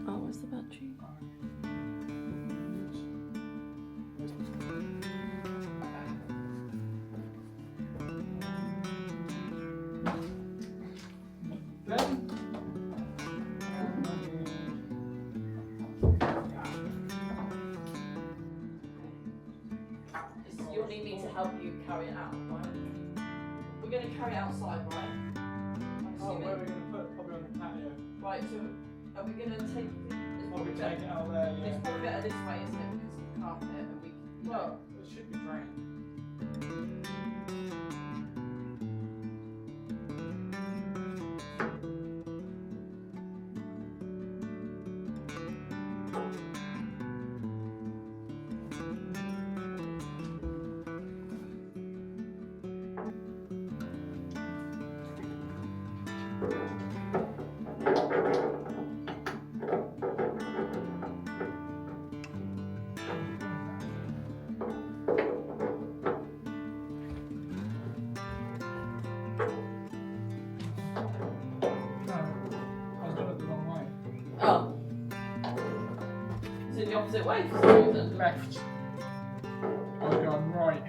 Oh, where's the battery? You'll need me to help you carry it out, right? We're going to carry it outside, right? Oh, where are we going to put it? Probably on the patio. Right, so are we going to take it? Probably take it out there, yeah. It's probably better this way, isn't it? Because of the carpet and we can... Well, it should be drained. Oh. Is it the opposite way for some reason? Left. I was going right.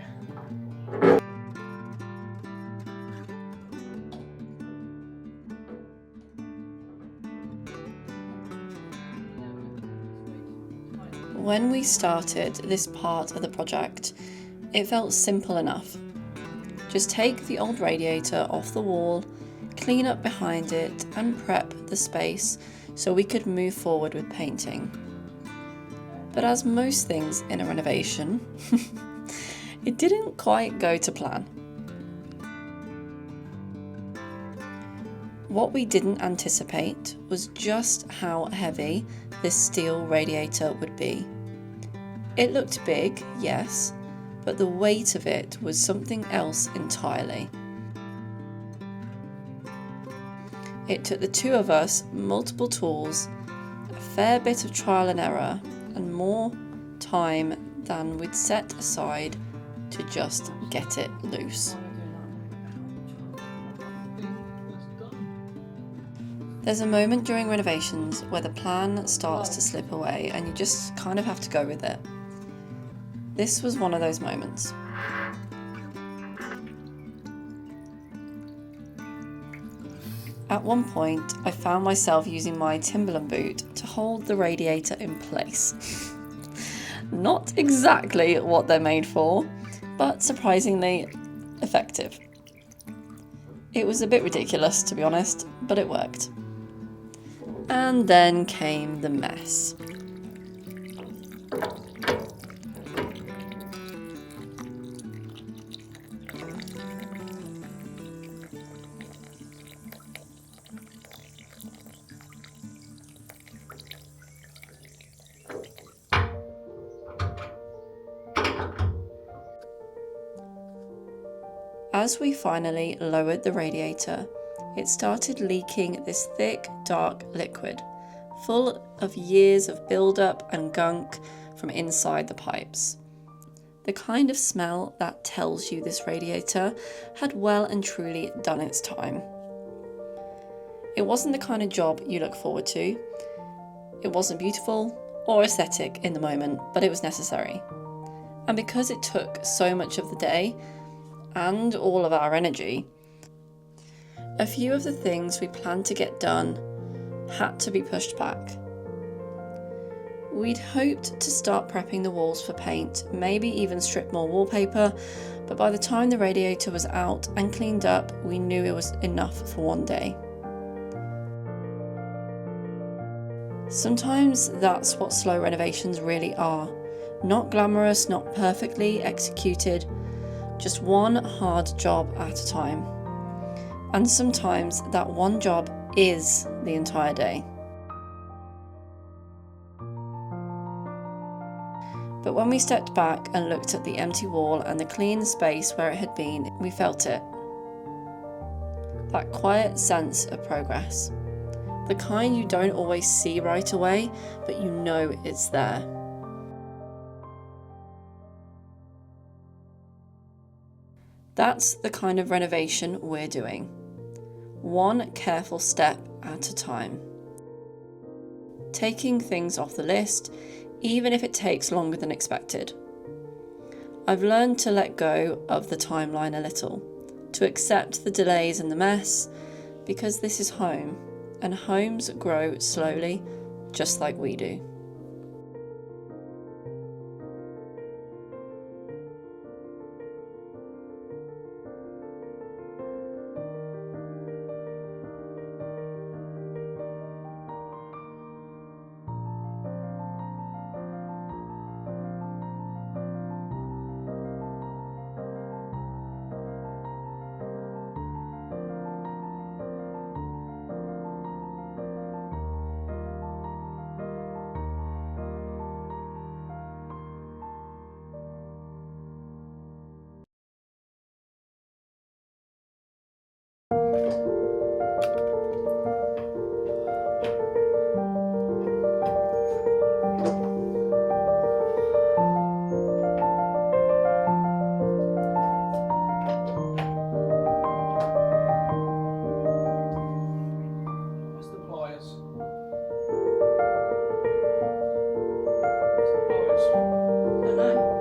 When we started this part of the project, it felt simple enough. Just take the old radiator off the wall, clean up behind it and prep the space so we could move forward with painting. But as most things in a renovation, it didn't quite go to plan. What we didn't anticipate was just how heavy this steel radiator would be. It looked big, yes, but the weight of it was something else entirely. It took the two of us multiple tools, a fair bit of trial and error, and more time than we'd set aside to just get it loose. There's a moment during renovations where the plan starts to slip away and you just kind of have to go with it. This was one of those moments. At one point, I found myself using my Timberland boot to hold the radiator in place. Not exactly what they're made for, but surprisingly effective. It was a bit ridiculous, to be honest, but it worked. And then came the mess. As we finally lowered the radiator, it started leaking this thick, dark liquid, full of years of build-up and gunk from inside the pipes. The kind of smell that tells you this radiator had well and truly done its time. It wasn't the kind of job you look forward to. It wasn't beautiful or aesthetic in the moment, but it was necessary. And because it took so much of the day and all of our energy, a few of the things we planned to get done had to be pushed back. We'd hoped to start prepping the walls for paint, maybe even strip more wallpaper, but by the time the radiator was out and cleaned up, we knew it was enough for one day. Sometimes that's what slow renovations really are. Not glamorous, not perfectly executed, just one hard job at a time. And sometimes that one job is the entire day. But when we stepped back and looked at the empty wall and the clean space where it had been, we felt it. That quiet sense of progress. The kind you don't always see right away, but you know it's there. That's the kind of renovation we're doing. One careful step at a time. taking things off the list, even if it takes longer than expected. I've learned to let go of the timeline a little, to accept the delays and the mess, because this is home, and homes grow slowly, just like we do. Where's the pliers? I don't know.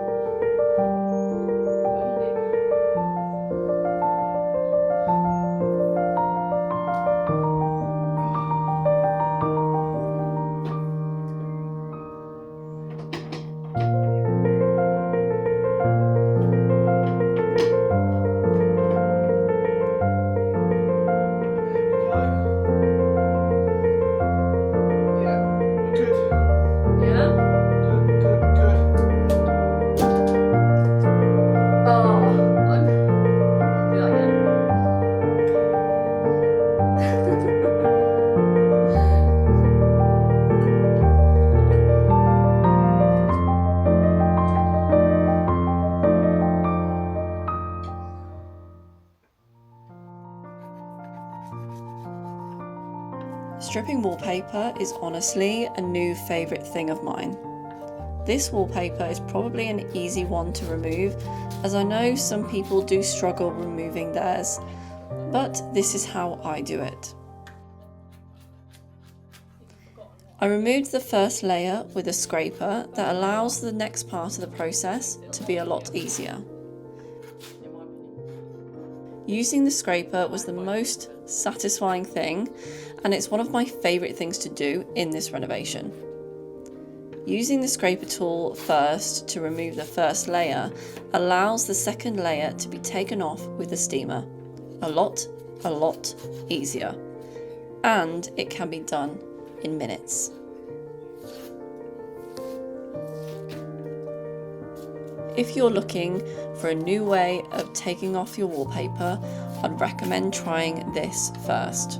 Stripping wallpaper is honestly a new favourite thing of mine. This wallpaper is probably an easy one to remove, as I know some people do struggle removing theirs, but this is how I do it. I removed the first layer with a scraper that allows the next part of the process to be a lot easier. Using the scraper was the most satisfying thing, and it's one of my favourite things to do in this renovation. Using the scraper tool first to remove the first layer allows the second layer to be taken off with the steamer. A lot easier. And it can be done in minutes. If you're looking for a new way of taking off your wallpaper, I'd recommend trying this first.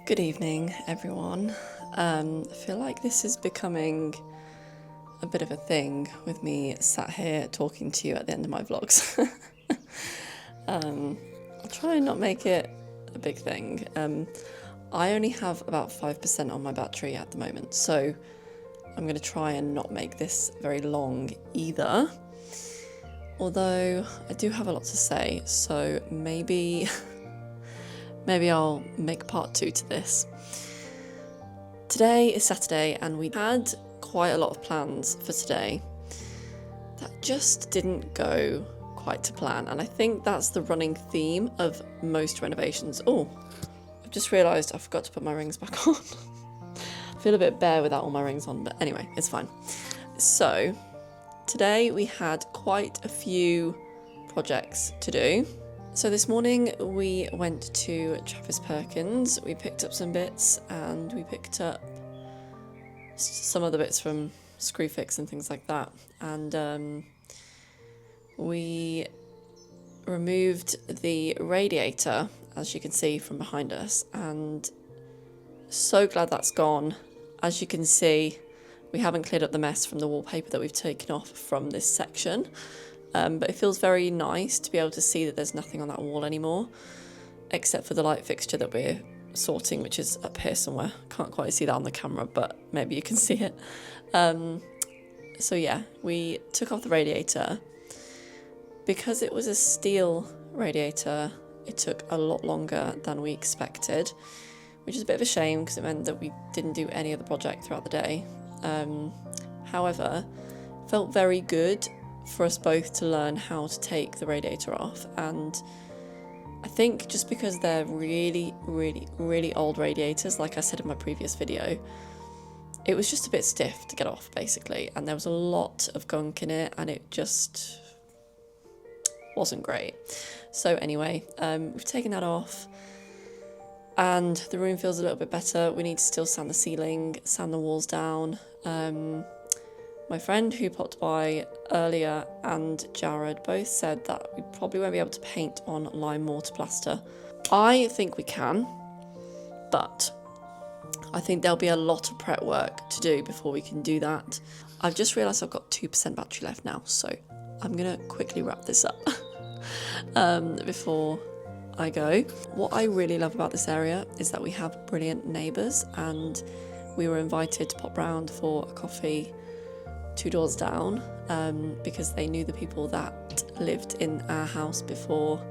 Good evening, everyone. I feel like this is becoming a bit of a thing with me sat here talking to you at the end of my vlogs. I'll try and not make it a big thing. I only have about 5% on my battery at the moment, so I'm going to try and not make this very long either. Although I do have a lot to say, so maybe I'll make part 2 to this. Today is Saturday and we had quite a lot of plans for today that just didn't go quite to plan, and I think that's the running theme of most renovations. Oh, I've just realised I forgot to put my rings back on. I feel a bit bare without all my rings on, but anyway, it's fine. So today we had quite a few projects to do. So this morning we went to Travis Perkins, we picked up some bits and we picked up some of the bits from Screwfix and things like that, and we removed the radiator, as you can see from behind us, and so glad that's gone. As you can see, we haven't cleared up the mess from the wallpaper that we've taken off from this section. But it feels very nice to be able to see that there's nothing on that wall anymore, except for the light fixture that we're sorting, which is up here somewhere. Can't quite see that on the camera, but maybe you can see it. So yeah, we took off the radiator. Because it was a steel radiator, it took a lot longer than we expected, which is a bit of a shame because it meant that we didn't do any other project throughout the day. However, it felt very good for us both to learn how to take the radiator off, and I think just because they're really old radiators, like I said in my previous video, it was just a bit stiff to get off basically, and there was a lot of gunk in it and it just wasn't great. So anyway, we've taken that off and the room feels a little bit better. We need to still sand the ceiling, sand the walls down. My friend who popped by earlier and Jared both said that we probably won't be able to paint on lime mortar plaster. I think we can, but I think there'll be a lot of prep work to do before we can do that. I've just realised I've got 2% battery left now, so I'm going to quickly wrap this up before I go. What I really love about this area is that we have brilliant neighbours, and we were invited to pop round for a coffee 2 doors down because they knew the people that lived in our house before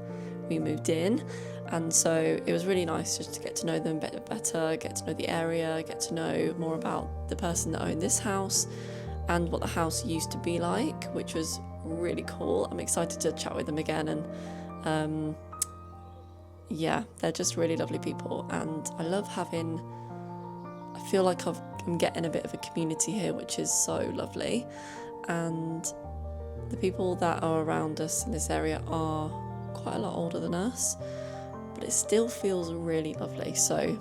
we moved in, and so it was really nice just to get to know them a bit better, get to know the area, get to know more about the person that owned this house and what the house used to be like, which was really cool. I'm excited to chat with them again, and yeah, they're just really lovely people, and I love having, I feel like I'm getting a bit of a community here, which is so lovely, and the people that are around us in this area are quite a lot older than us, but it still feels really lovely. So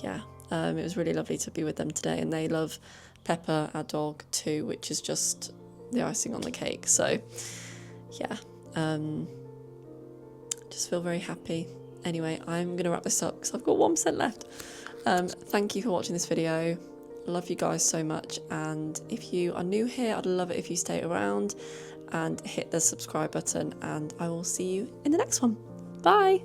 yeah, it was really lovely to be with them today, and they love Pepper, our dog, too, which is just the icing on the cake. So yeah, just feel very happy. Anyway, I'm gonna wrap this up because I've got 1% left. Thank you for watching this video. Love you guys so much, and if you are new here, I'd love it if you stay around and hit the subscribe button, and I will see you in the next one. Bye.